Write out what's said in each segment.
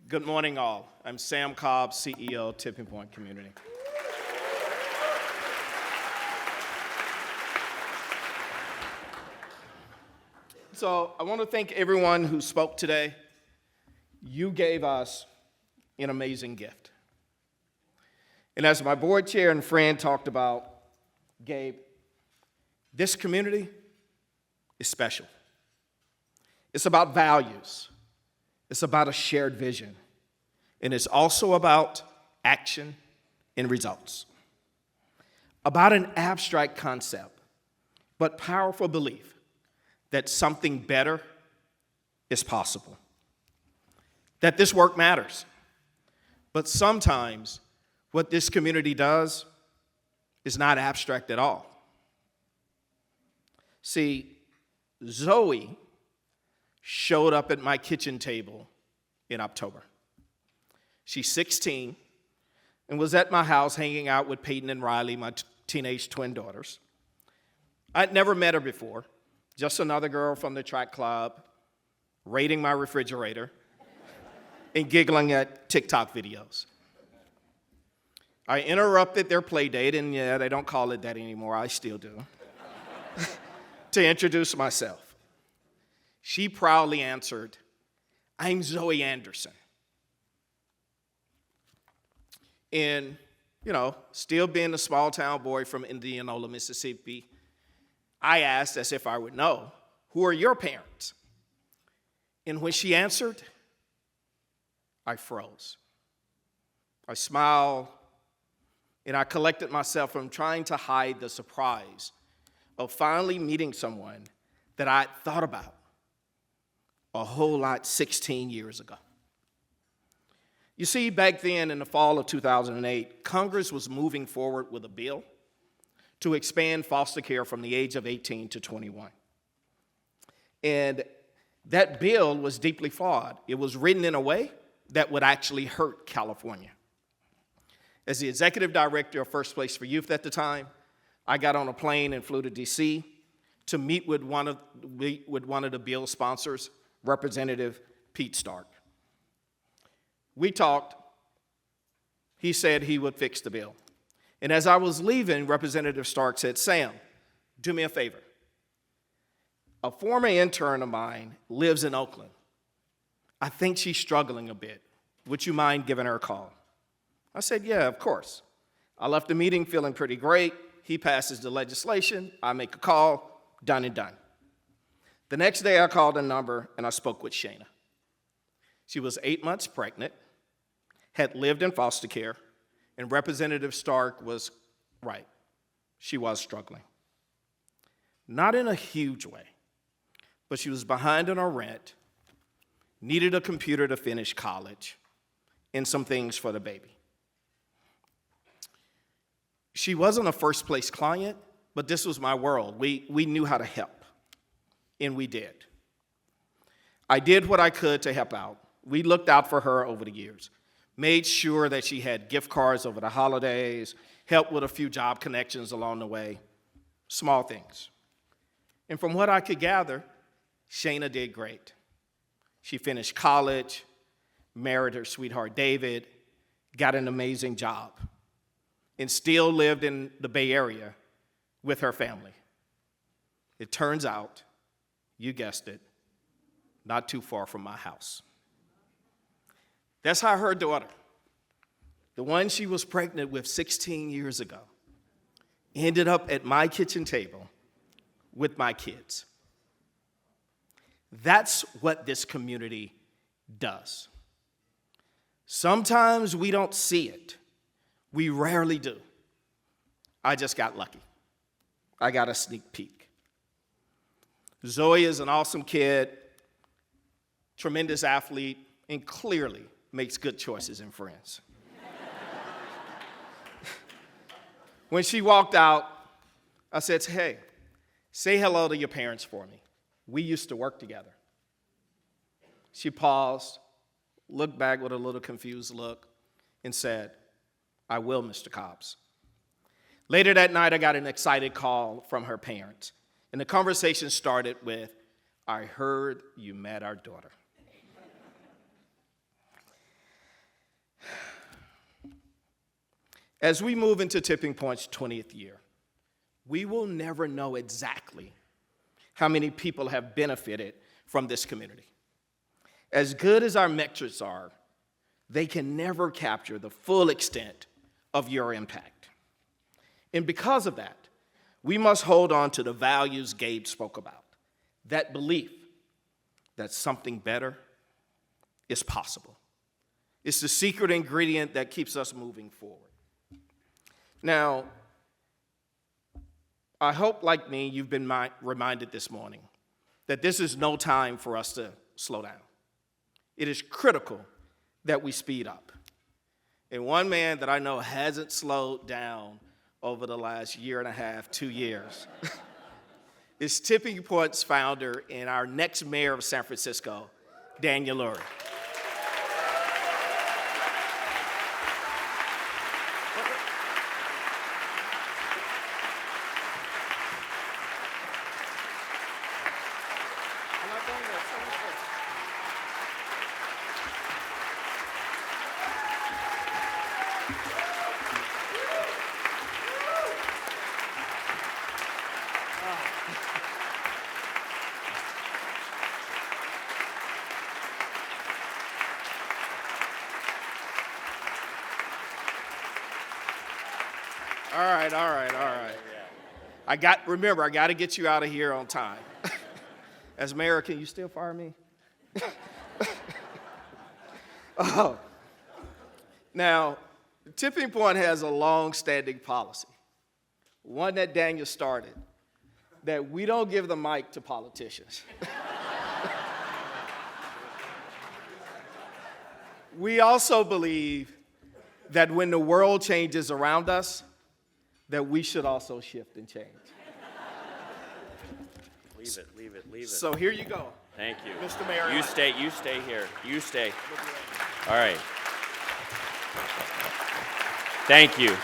Good morning, all. I'm Sam Cobbs, CEO, Tipping Point Community. So I want to thank everyone who spoke today. You gave us an amazing gift. And as my board chair and friend talked about, Gabe, this community is special. It's about values. It's about a shared vision. And it's also about action and results. About an abstract concept, but powerful belief that something better is possible. That this work matters. But sometimes what this community does is not abstract at all. See, Zoe showed up at my kitchen table in October. She's 16 and was at my house hanging out with Peyton and Riley, my teenage twin daughters. I'd never met her before, just another girl from the track club, raiding my refrigerator and giggling at TikTok videos. I interrupted their play date, and yeah, they don't call it that anymore, I still do, to introduce myself. She proudly answered, "I'm Zoe Anderson." And, still being a small town boy from Indianola, Mississippi, I asked, as if I would know, "Who are your parents?" And when she answered, I froze. I smiled, and I collected myself from trying to hide the surprise of finally meeting someone that I'd thought about a whole lot 16 years ago. You see, back then in the fall of 2008, Congress was moving forward with a bill to expand foster care from the age of 18 to 21. And that bill was deeply flawed. It was written in a way that would actually hurt California. As the executive director of First Place for Youth at the time, I got on a plane and flew to D.C. to meet with one of the bill sponsors, Representative Pete Stark. We talked. He said he would fix the bill. And as I was leaving, Representative Stark said, "Sam, do me a favor. A former intern of mine lives in Oakland. I think she's struggling a bit. Would you mind giving her a call?" I said, "Yeah, of course." I left the meeting feeling pretty great. He passes the legislation. I make a call. Done and done. The next day, I called a number, and I spoke with Shayna. She was 8 months pregnant, had lived in foster care, and Representative Stark was right. She was struggling. Not in a huge way, but she was behind on her rent, needed a computer to finish college, and some things for the baby. She wasn't a First Place client, but this was my world. We knew how to help. And we did. I did what I could to help out. We looked out for her over the years, made sure that she had gift cards over the holidays, helped with a few job connections along the way, small things. And from what I could gather, Shayna did great. She finished college, married her sweetheart David, got an amazing job, and still lived in the Bay Area with her family. It turns out, you guessed it, not too far from my house. That's how her daughter, the one she was pregnant with 16 years ago, ended up at my kitchen table with my kids. That's what this community does. Sometimes we don't see it. We rarely do. I just got lucky. I got a sneak peek. Zoe is an awesome kid, tremendous athlete, and clearly makes good choices in friends. When she walked out, I said, "Hey, say hello to your parents for me. We used to work together." She paused, looked back with a little confused look, and said, "I will, Mr. Cobbs." Later that night, I got an excited call from her parents. And the conversation started with, "I heard you met our daughter." As we move into Tipping Point's 20th year, we will never know exactly how many people have benefited from this community. As good as our metrics are, they can never capture the full extent of your impact. And because of that, we must hold on to the values Gabe spoke about, that belief that something better is possible. It's the secret ingredient that keeps us moving forward. Now, I hope, like me, you've been reminded this morning that this is no time for us to slow down. It is critical that we speed up. And one man that I know hasn't slowed down over the last year and a half, 2 years, is Tipping Point's founder and our next mayor of San Francisco, Daniel Lurie. All right. Remember, I got to get you out of here on time. As mayor, can you still fire me? Oh. Now, Tipping Point has a long-standing policy, one that Daniel started, that we don't give the mic to politicians. We also believe that when the world changes around us, that we should also shift and change. Leave it. So here you go. Thank you. Mr. Mayor. You stay here. You stay. All right. Thank you.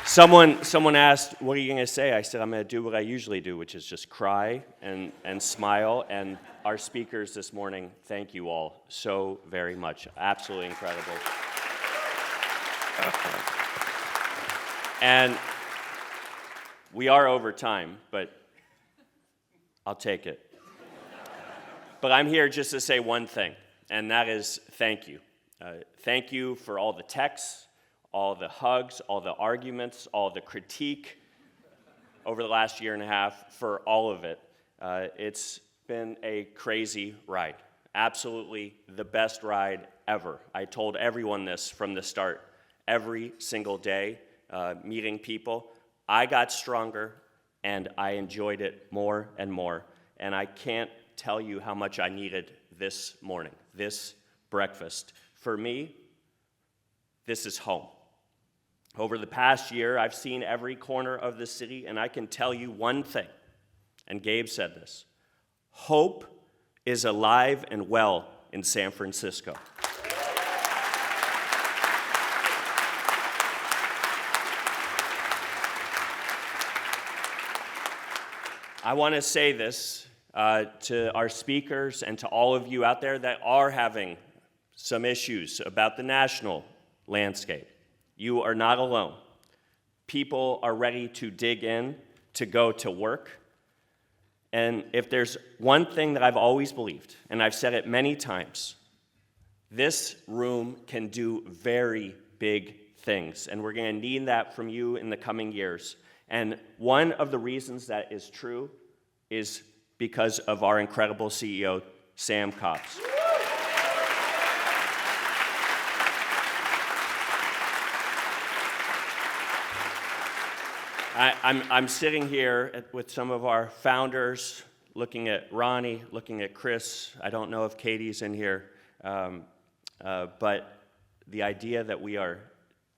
Someone asked, what are you going to say? I said, I'm going to do what I usually do, which is just cry and smile. And our speakers this morning, thank you all so very much. Absolutely incredible. And we are over time, but I'll take it. But I'm here just to say one thing, and that is thank you. Thank you for all the texts, all the hugs, all the arguments, all the critique over the last year and a half, for all of it. It's been a crazy ride. Absolutely the best ride ever. I told everyone this from the start. Every single day, meeting people, I got stronger, and I enjoyed it more and more. And I can't tell you how much I needed this morning, this breakfast. For me, this is home. Over the past year, I've seen every corner of the city, and I can tell you one thing, and Gabe said this: hope is alive and well in San Francisco. I want to say this to our speakers and to all of you out there that are having some issues about the national landscape. You are not alone. People are ready to dig in, to go to work. And if there's one thing that I've always believed, and I've said it many times, this room can do very big things, and we're going to need that from you in the coming years. And one of the reasons that is true is because of our incredible CEO, Sam Cobbs. I'm sitting here with some of our founders, looking at Ronnie, looking at Chris. I don't know if Katie's in here, but the idea that we are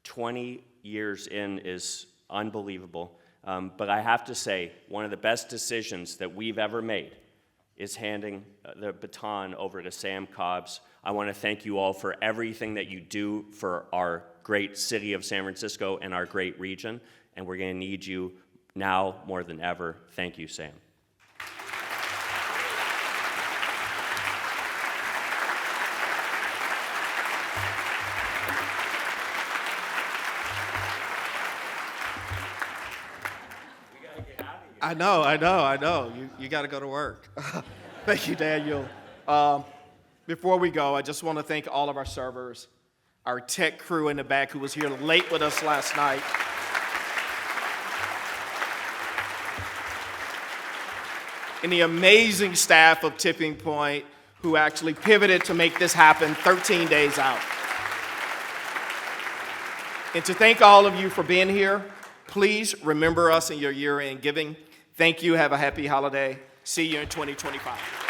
20 years in is unbelievable. But I have to say, one of the best decisions that we've ever made is handing the baton over to Sam Cobbs. I want to thank you all for everything that you do for our great city of San Francisco and our great region, and we're going to need you now more than ever. Thank you, Sam. I know. You got to go to work. Thank you, Daniel. Before we go, I just want to thank all of our servers, our tech crew in the back who was here late with us last night. And the amazing staff of Tipping Point who actually pivoted to make this happen 13 days out. And to thank all of you for being here, please remember us in your year-end giving. Thank you. Have a happy holiday. See you in 2025.